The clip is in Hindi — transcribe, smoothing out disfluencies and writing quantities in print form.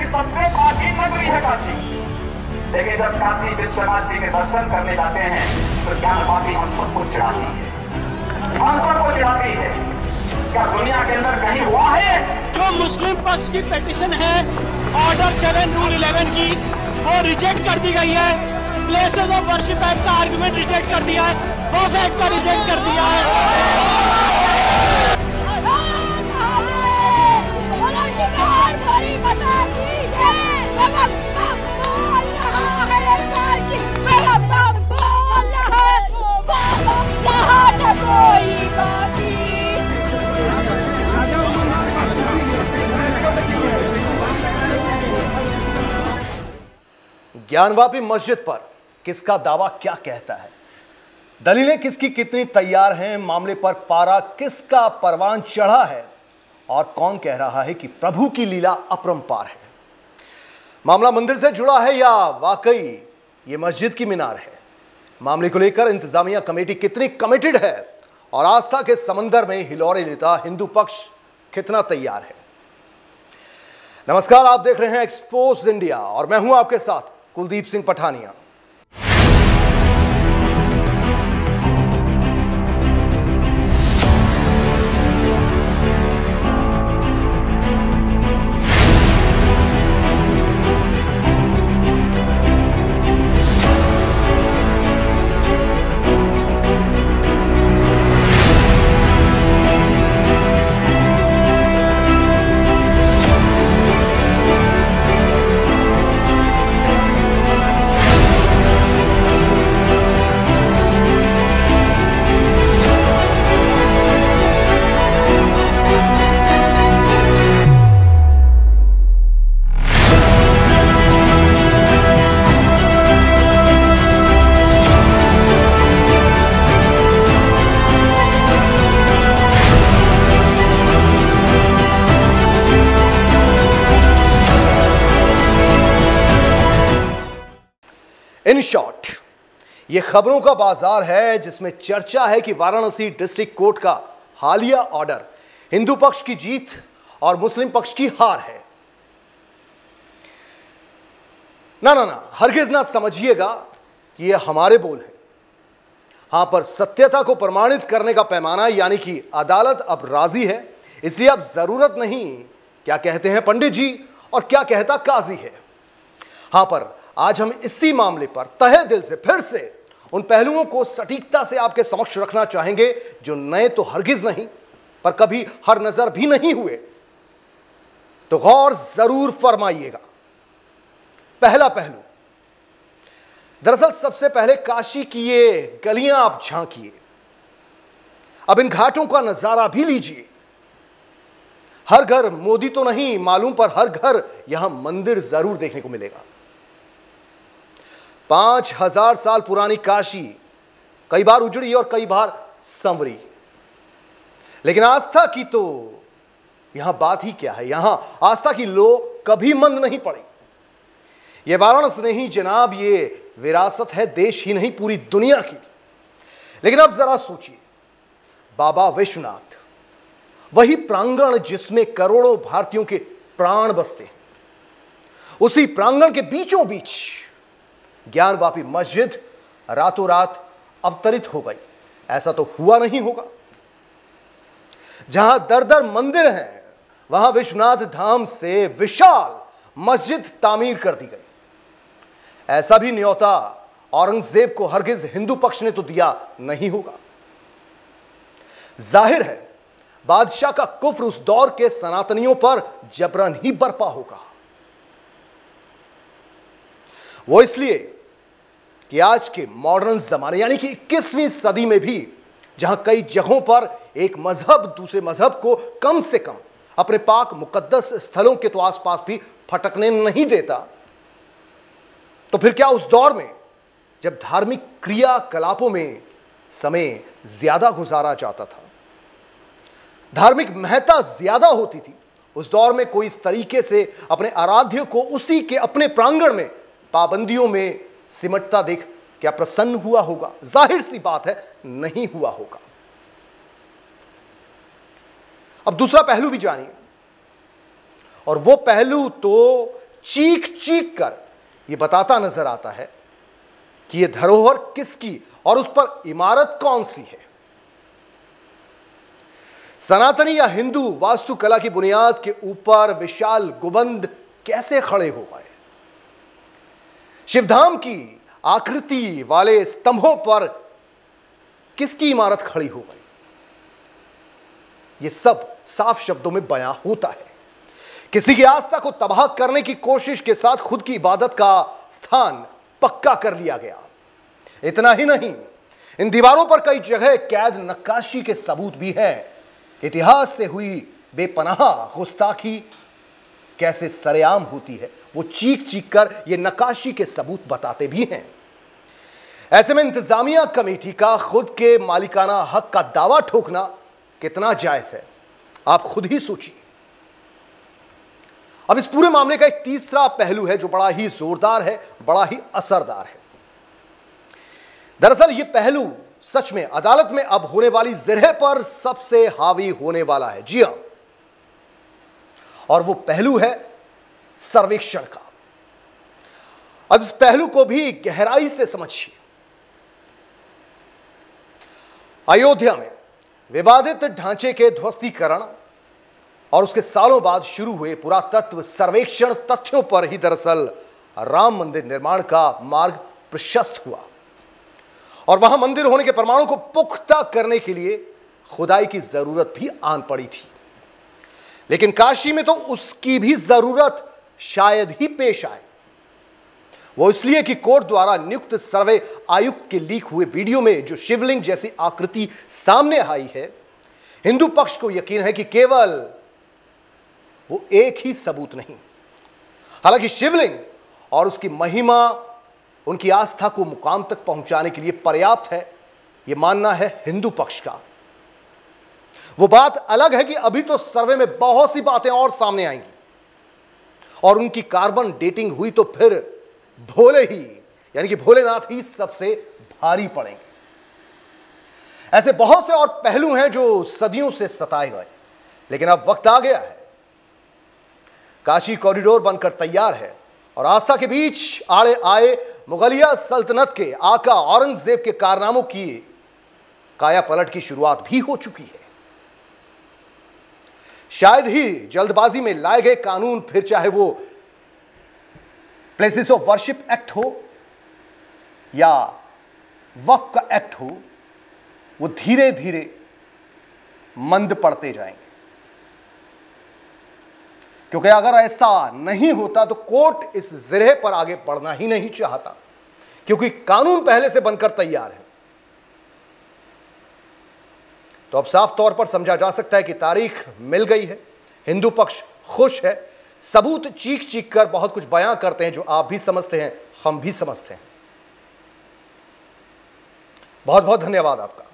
सबसे प्राचीन नगरी है काशी। लेकिन जब काशी विश्वनाथ जी के दर्शन करने जाते हैं तो ज्ञानवापी हम सबको चिढ़ाती है, हम सबको चिढ़ाती है। क्या दुनिया के अंदर कहीं हुआ है? जो मुस्लिम पक्ष की पिटीशन है ऑर्डर 7 रूल 11 की, वो रिजेक्ट कर दी गई है। प्लेसेस ऑफ वर्शिप एक्ट का आर्गुमेंट रिजेक्ट कर दिया है, वक्फ एक्ट का रिजेक्ट कर दिया है। ज्ञानवापी मस्जिद पर किसका दावा क्या कहता है, दलीलें किसकी कितनी तैयार हैं, मामले पर पारा किसका परवान चढ़ा है और कौन कह रहा है कि प्रभु की लीला अपरंपार है। मामला मंदिर से जुड़ा है या वाकई ये मस्जिद की मीनार है। मामले को लेकर इंतजामिया कमेटी कितनी कमिटेड है और आस्था के समंदर में हिलोरे लेता हिंदू पक्ष कितना तैयार है। नमस्कार, आप देख रहे हैं एक्सपोज इंडिया और मैं हूं आपके साथ कुलदीप सिंह पठानिया। इन शॉर्ट, यह खबरों का बाजार है जिसमें चर्चा है कि वाराणसी डिस्ट्रिक्ट कोर्ट का हालिया ऑर्डर हिंदू पक्ष की जीत और मुस्लिम पक्ष की हार है। ना, हरगिज ना समझिएगा कि यह हमारे बोल हैं। हां, पर सत्यता को प्रमाणित करने का पैमाना यानी कि अदालत अब राजी है, इसलिए अब जरूरत नहीं क्या कहते हैं पंडित जी और क्या कहता काजी है। हां, पर आज हम इसी मामले पर तहे दिल से फिर से उन पहलुओं को सटीकता से आपके समक्ष रखना चाहेंगे जो नए तो हरगिज नहीं पर कभी हर नजर भी नहीं हुए, तो गौर जरूर फरमाइएगा। पहला पहलू, दरअसल सबसे पहले काशी की ये गलियां आप झांकिए, अब इन घाटों का नजारा भी लीजिए। हर घर मोदी तो नहीं मालूम, पर हर घर यहां मंदिर जरूर देखने को मिलेगा। 5000 साल पुरानी काशी कई बार उजड़ी और कई बार संवरी, लेकिन आस्था की तो यहां बात ही क्या है। यहां आस्था की लो कभी मंद नहीं पड़ी। यह वाराणसी नहीं जनाब, ये विरासत है देश ही नहीं पूरी दुनिया की। लेकिन अब जरा सोचिए, बाबा विश्वनाथ, वही प्रांगण जिसमें करोड़ों भारतीयों के प्राण बसते हैं, उसी प्रांगण के बीचों बीच ज्ञानवापी मस्जिद रातों रात अवतरित हो गई। ऐसा तो हुआ नहीं होगा। जहां दर दर मंदिर हैं, वहां विश्वनाथ धाम से विशाल मस्जिद तामीर कर दी गई। ऐसा भी न्योता औरंगजेब को हरगिज हिंदू पक्ष ने तो दिया नहीं होगा। जाहिर है बादशाह का कुफ्र उस दौर के सनातनियों पर जबरन ही बरपा होगा। वो इसलिए कि आज के मॉडर्न जमाने यानी कि 21वीं सदी में भी जहां कई जगहों पर एक मजहब दूसरे मजहब को कम से कम अपने पाक मुकद्दस स्थलों के तो आसपास भी फटकने नहीं देता, तो फिर क्या उस दौर में जब धार्मिक क्रियाकलापों में समय ज्यादा गुजारा जाता था, धार्मिक महत्ता ज्यादा होती थी, उस दौर में कोई इस तरीके से अपने आराध्य को उसी के अपने प्रांगण में पाबंदियों में सिमटता देख क्या प्रसन्न हुआ होगा? जाहिर सी बात है, नहीं हुआ होगा। अब दूसरा पहलू भी जानिए, और वो पहलू तो चीख चीख कर यह बताता नजर आता है कि यह धरोहर किसकी और उस पर इमारत कौन सी है। सनातनी या हिंदू वास्तुकला की बुनियाद के ऊपर विशाल गुंबद कैसे खड़े हो गए? शिवधाम की आकृति वाले स्तंभों पर किसकी इमारत खड़ी हो गई? यह सब साफ शब्दों में बयां होता है। किसी की आस्था को तबाह करने की कोशिश के साथ खुद की इबादत का स्थान पक्का कर लिया गया। इतना ही नहीं, इन दीवारों पर कई जगह कैद नक्काशी के सबूत भी हैं। इतिहास से हुई बेपनाह गुस्ताखी कैसे सरेआम होती है, वो चीख चीख कर ये नक्काशी के सबूत बताते भी हैं। ऐसे में इंतजामिया कमेटी का खुद के मालिकाना हक का दावा ठोकना कितना जायज है, आप खुद ही सोचिए। अब इस पूरे मामले का एक तीसरा पहलू है जो बड़ा ही जोरदार है, बड़ा ही असरदार है। दरअसल यह पहलू सच में अदालत में अब होने वाली जिरह पर सबसे हावी होने वाला है। जी हां, और वो पहलू है सर्वेक्षण का। अब इस पहलू को भी गहराई से समझिए। अयोध्या में विवादित ढांचे के ध्वस्तीकरण और उसके सालों बाद शुरू हुए पुरातत्व सर्वेक्षण तथ्यों पर ही दरअसल राम मंदिर निर्माण का मार्ग प्रशस्त हुआ और वहां मंदिर होने के प्रमाणों को पुख्ता करने के लिए खुदाई की जरूरत भी आन पड़ी थी। लेकिन काशी में तो उसकी भी जरूरत शायद ही पेश आए। वो इसलिए कि कोर्ट द्वारा नियुक्त सर्वे आयुक्त के लीक हुए वीडियो में जो शिवलिंग जैसी आकृति सामने आई है, हिंदू पक्ष को यकीन है कि केवल वो एक ही सबूत नहीं, हालांकि शिवलिंग और उसकी महिमा उनकी आस्था को मुकाम तक पहुंचाने के लिए पर्याप्त है, यह मानना है हिंदू पक्ष का। वो बात अलग है कि अभी तो सर्वे में बहुत सी बातें और सामने आएंगी और उनकी कार्बन डेटिंग हुई तो फिर भोले ही यानी कि भोलेनाथ ही सबसे भारी पड़ेंगे। ऐसे बहुत से और पहलू हैं जो सदियों से सताए गए, लेकिन अब वक्त आ गया है। काशी कॉरिडोर बनकर तैयार है और आस्था के बीच आड़े आए मुगलिया सल्तनत के आका औरंगजेब के कारनामों की काया पलट की शुरुआत भी हो चुकी है। शायद ही जल्दबाजी में लाए गए कानून, फिर चाहे वो प्लेसेस ऑफ वर्शिप एक्ट हो या वक्फ का एक्ट हो, वो धीरे धीरे मंद पड़ते जाएंगे। क्योंकि अगर ऐसा नहीं होता तो कोर्ट इस जिरह पर आगे बढ़ना ही नहीं चाहता, क्योंकि कानून पहले से बनकर तैयार है। तो अब साफ तौर पर समझा जा सकता है कि तारीख मिल गई है, हिंदू पक्ष खुश है, सबूत चीख चीख कर बहुत कुछ बयां करते हैं जो आप भी समझते हैं, हम भी समझते हैं। बहुत बहुत धन्यवाद आपका।